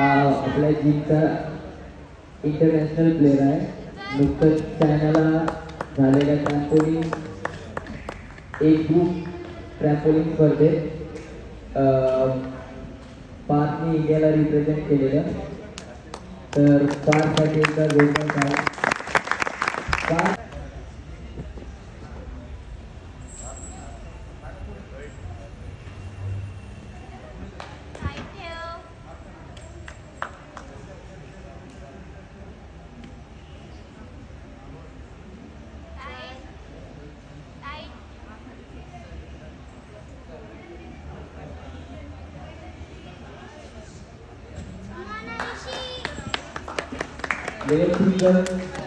हा आपल्या जिमचा international player आहे. नुकतंच चायनाला झालेल्या ट्रॅम्पोलिन एक ग्रुप ट्रॅम्पोलिन स्पर्धेत पार्थने इंडियाला रिप्रेझेंट केलेलं. तर पार्थसाठी एकदा जोरदार आहे. Parth Ladies and gentlemen,